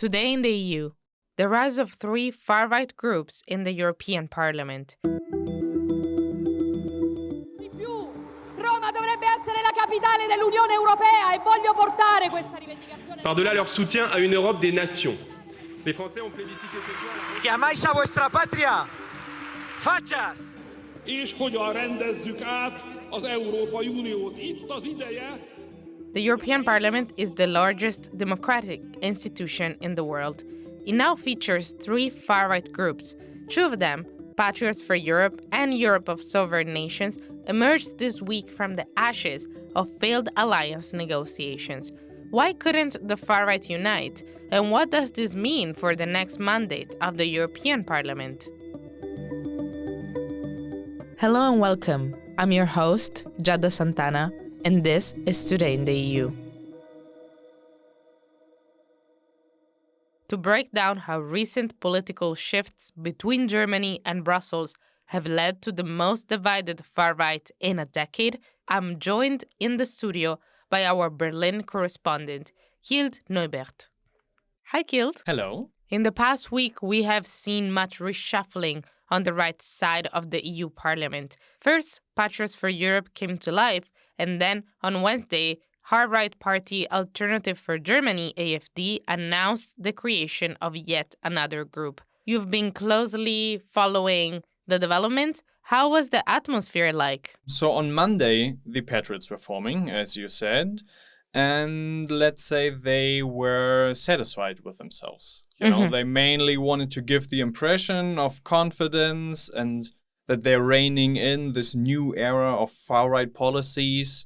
Today in the EU, the rise of three far-right groups in the European Parliament. Roma dovrebbe essere la capitale dell'Unione Europea e voglio portare questa rivendicazione. Par-delà leur soutien à une Europe des nations. Les Français ont plébiscité ce soir. Que amáis a vuestra patria, fachas! És hogyan rendezzük át az Európai Uniót. Itt az ideje. The European Parliament is the largest democratic institution in the world. It now features three far-right groups. Two of them, Patriots for Europe and Europe of Sovereign Nations, emerged this week from the ashes of failed alliance negotiations. Why couldn't the far-right unite? And what does this mean for the next mandate of the European Parliament? Hello and welcome. I'm your host, Giada Santana, and this is Today in the EU. To break down how recent political shifts between Germany and Brussels have led to the most divided far-right in a decade, I'm joined in the studio by our Berlin correspondent, Kjeld Neubert. Hi, Kjeld. Hello. In the past week, we have seen much reshuffling on the right side of the EU Parliament. First, Patriots for Europe came to life, and then on Wednesday, hard-right party Alternative for Germany, AfD, announced the creation of yet another group. You've been closely following the development. How was the atmosphere like? So on Monday, the Patriots were forming, as you said, and let's say they were satisfied with themselves. You know, they mainly wanted to give the impression of confidence and that they're reining in this new era of far-right policies.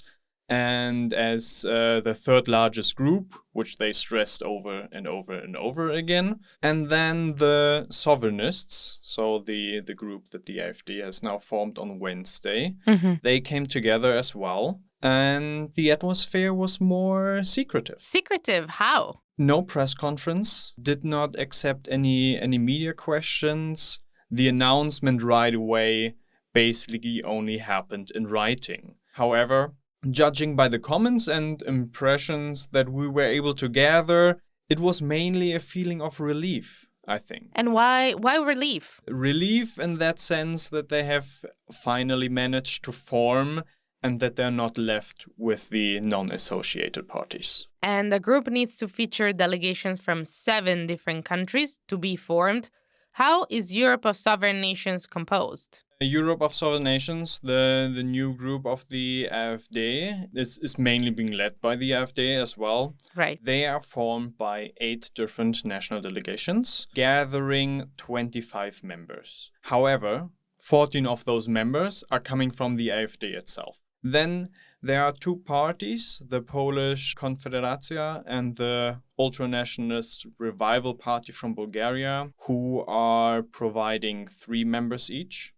And as the third largest group, which they stressed over and over and over again. And then the sovereignists, so the group that the AfD has now formed on Wednesday, they came together as well. And the atmosphere was more secretive. Secretive? How? No press conference, did not accept any media questions. The announcement right away basically only happened in writing. However, judging by the comments and impressions that we were able to gather, it was mainly a feeling of relief, I think. And why relief? Relief in that sense that they have finally managed to form and that they're not left with the non-associated parties. And the group needs to feature delegations from 7 different countries to be formed. How is Europe of Sovereign Nations composed? Europe of Sovereign Nations, the new group of the AfD, is mainly being led by the AfD as well. Right. They are formed by 8 different national delegations, gathering 25 members. However, 14 of those members are coming from the AfD itself. Then there are 2 parties, the Polish Konfederacja and the ultranationalist Revival Party from Bulgaria, who are providing 3 members each.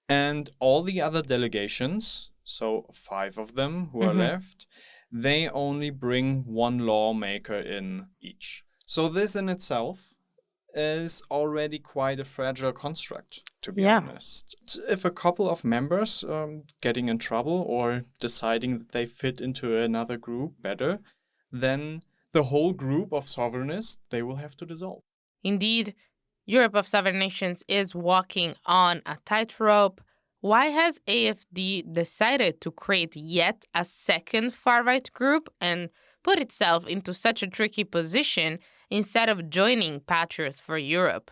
And all the other delegations, so 5 of them who are left, they only bring 1 lawmaker in each. So this in itself is already quite a fragile construct, to be honest. If a couple of members getting in trouble or deciding that they fit into another group better, then the whole group of sovereignists, they will have to dissolve. Indeed, Europe of Sovereign Nations is walking on a tightrope. Why has AfD decided to create yet a second far-right group and put itself into such a tricky position instead of joining Patriots for Europe?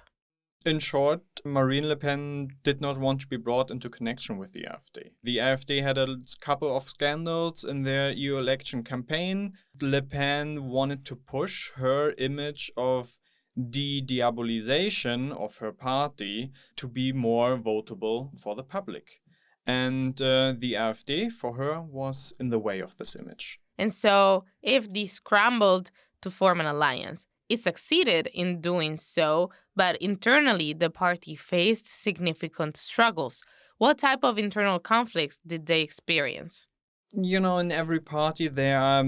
In short, Marine Le Pen did not want to be brought into connection with the AfD. The AfD had a couple of scandals in their EU election campaign. Le Pen wanted to push her image of de-diabolization of her party to be more votable for the public. And the AfD, for her, was in the way of this image. And so, AfD scrambled to form an alliance. It succeeded in doing so, but internally the party faced significant struggles. What type of internal conflicts did they experience? In every party there are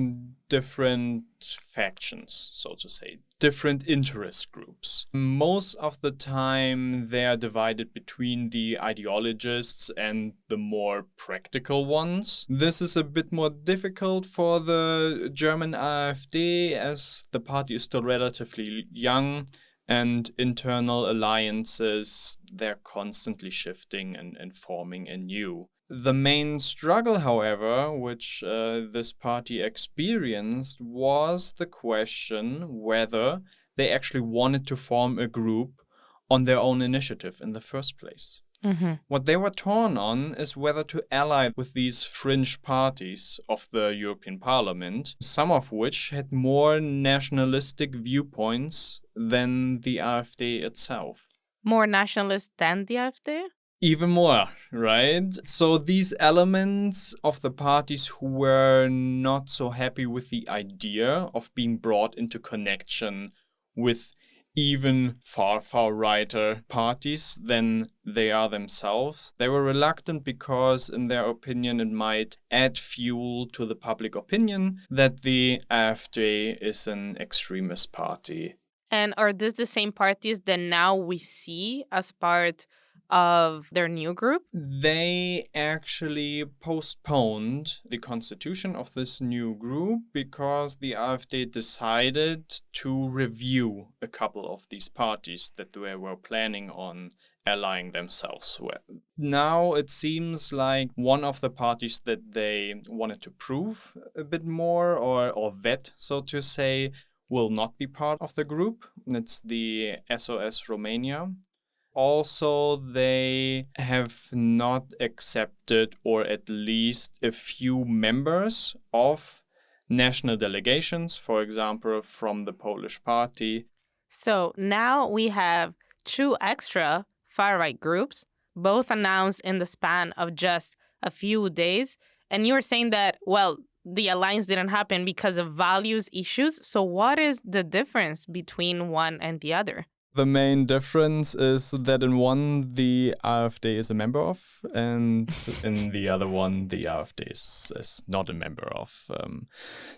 different factions, so to say, different interest groups. Most of the time they are divided between the ideologists and the more practical ones. This is a bit more difficult for the German AfD, as the party is still relatively young, and internal alliances, they're constantly shifting and forming anew. The main struggle, however, which this party experienced was the question whether they actually wanted to form a group on their own initiative in the first place. Mm-hmm. What they were torn on is whether to ally with these fringe parties of the European Parliament, some of which had more nationalistic viewpoints than the AfD itself. More nationalist than the AfD? Even more, right? So these elements of the parties who were not so happy with the idea of being brought into connection with even far righter parties than they are themselves, they were reluctant because, in their opinion, it might add fuel to the public opinion that the AfD is an extremist party. And are these the same parties that now we see as part of their new group? They actually postponed the constitution of this new group because the AfD decided to review a couple of these parties that they were planning on allying themselves with. Now it seems like one of the parties that they wanted to prove a bit more or vet, so to say, will not be part of the group. It's the SOS Romania. Also, they have not accepted, or at least a few members of national delegations, for example, from the Polish party. So now we have two extra far-right groups, both announced in the span of just a few days. And you were saying that, well, the alliance didn't happen because of values issues. So what is the difference between one and the other? The main difference is that in one, the AfD is a member of, and in the other one, the AfD is not a member of.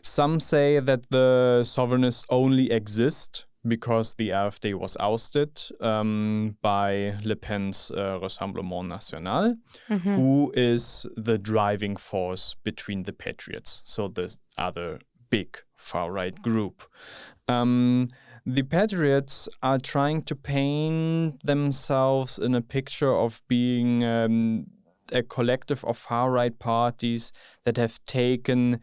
Some say that the sovereignists only exist because the AfD was ousted by Le Pen's Rassemblement National, who is the driving force between the Patriots, so the other big far-right group. The Patriots are trying to paint themselves in a picture of being a collective of far-right parties that have taken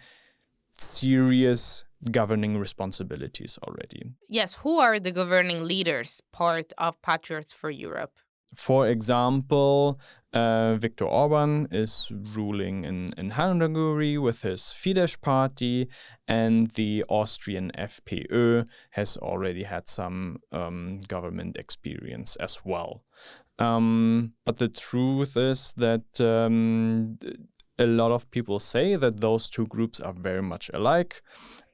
serious governing responsibilities already. Yes, who are the governing leaders, part of Patriots for Europe? For example, Viktor Orban is ruling in Hungary with his Fidesz party, and the Austrian FPÖ has already had some government experience as well. But the truth is that a lot of people say that those two groups are very much alike,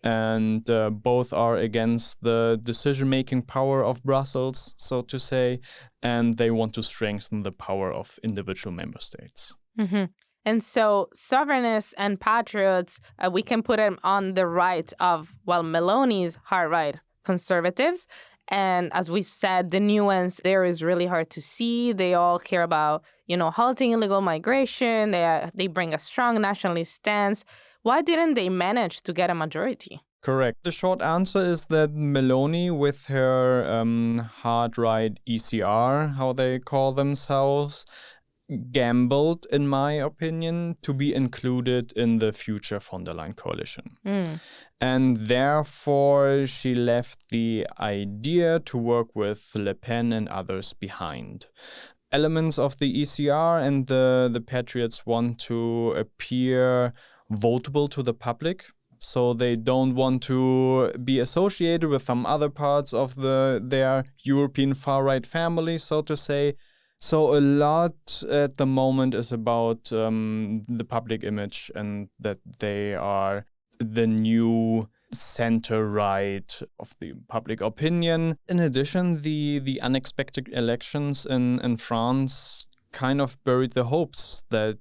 and both are against the decision-making power of Brussels, so to say, and they want to strengthen the power of individual member states. Mm-hmm. And so sovereignists and patriots, we can put them on the right of, well, Meloni's hard-right conservatives. And as we said, the nuance there is really hard to see. They all care about, halting illegal migration. They bring a strong nationalist stance. Why didn't they manage to get a majority? Correct. The short answer is that Meloni, with her hard-right ECR, how they call themselves, gambled, in my opinion, to be included in the future von der Leyen coalition. And therefore, she left the idea to work with Le Pen and others behind. Elements of the ECR and the Patriots want to appear votable to the public. So they don't want to be associated with some other parts of their European far-right family, so to say. So a lot at the moment is about the public image and that they are the new center-right of the public opinion. In addition, the unexpected elections in France kind of buried the hopes that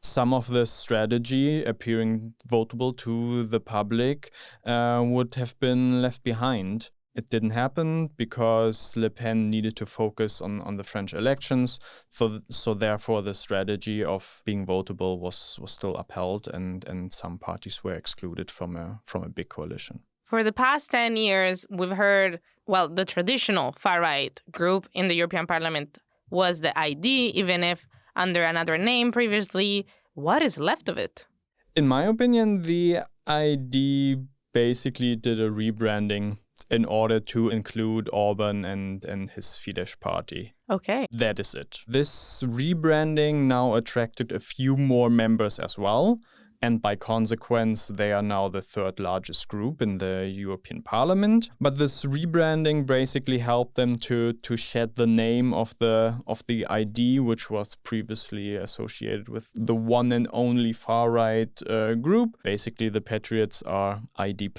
some of the strategy appearing votable to the public would have been left behind. It didn't happen because Le Pen needed to focus on the French elections. So therefore, the strategy of being votable was still upheld, and some parties were excluded from a big coalition. For the past 10 years, we've heard, well, the traditional far-right group in the European Parliament was the ID, even if under another name previously. What is left of it? In my opinion, the ID basically did a rebranding in order to include Orban and his Fidesz party. Okay. That is it. This rebranding now attracted a few more members as well, and by consequence, they are now the third largest group in the European Parliament. But this rebranding basically helped them to shed the name of the ID, which was previously associated with the one and only far-right group. Basically, the Patriots are ID+.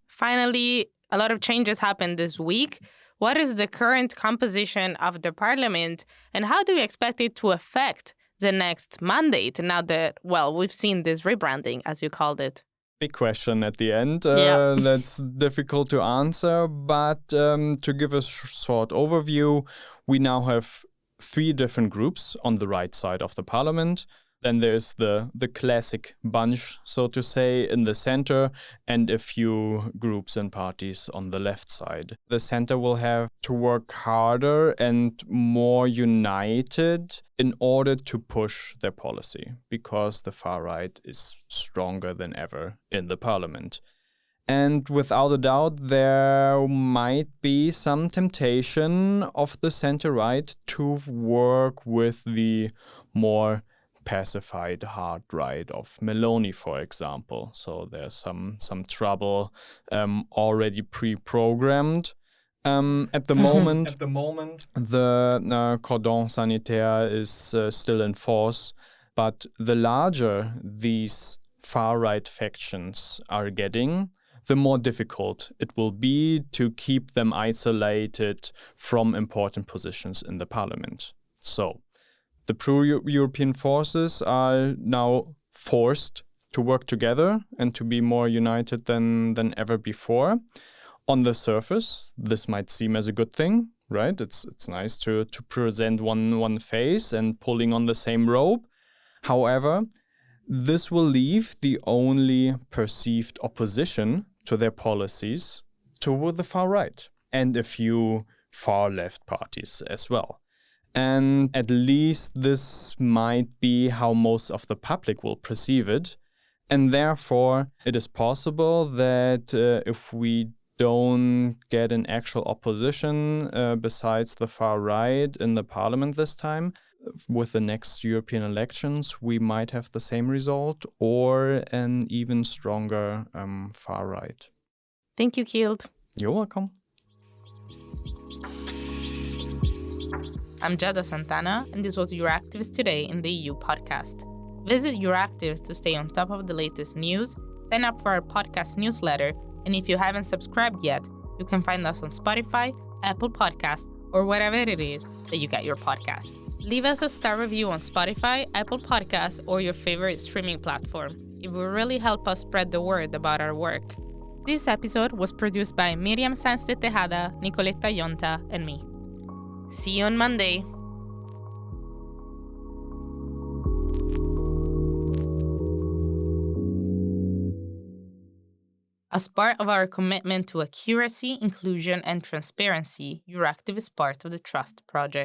Finally, a lot of changes happened this week. What is the current composition of the parliament, and how do you expect it to affect the next mandate now that, well, we've seen this rebranding, as you called it? Big question at the end. Yeah. That's difficult to answer, but to give a short overview, we now have 3 different groups on the right side of the parliament. Then there's the classic bunch, so to say, in the center, and a few groups and parties on the left side. The center will have to work harder and more united in order to push their policy, because the far right is stronger than ever in the parliament. And without a doubt, there might be some temptation of the center right to work with the more pacified hard right of Meloni, for example. So there's some trouble already pre-programmed. At the moment, the cordon sanitaire is still in force, but the larger these far-right factions are getting, the more difficult it will be to keep them isolated from important positions in the parliament. So the pro-European forces are now forced to work together and to be more united than ever before. On the surface, this might seem as a good thing, right? It's nice to present one face and pulling on the same rope. However, this will leave the only perceived opposition to their policies toward the far right and a few far left parties as well. And at least this might be how most of the public will perceive it. And therefore, it is possible that if we don't get an actual opposition besides the far right in the parliament this time, with the next European elections, we might have the same result or an even stronger far right. Thank you, Kjeld. You're welcome. I'm Giada Santana, and this was Euractivist Today in the EU podcast. Visit Euractivist to stay on top of the latest news, sign up for our podcast newsletter, and if you haven't subscribed yet, you can find us on Spotify, Apple Podcasts, or wherever it is that you get your podcasts. Leave us a star review on Spotify, Apple Podcasts, or your favorite streaming platform. It will really help us spread the word about our work. This episode was produced by Miriam Sanz de Tejada, Nicoletta Yonta, and me. See you on Monday. As part of our commitment to accuracy, inclusion, and transparency, Euractiv is part of the Trust Project.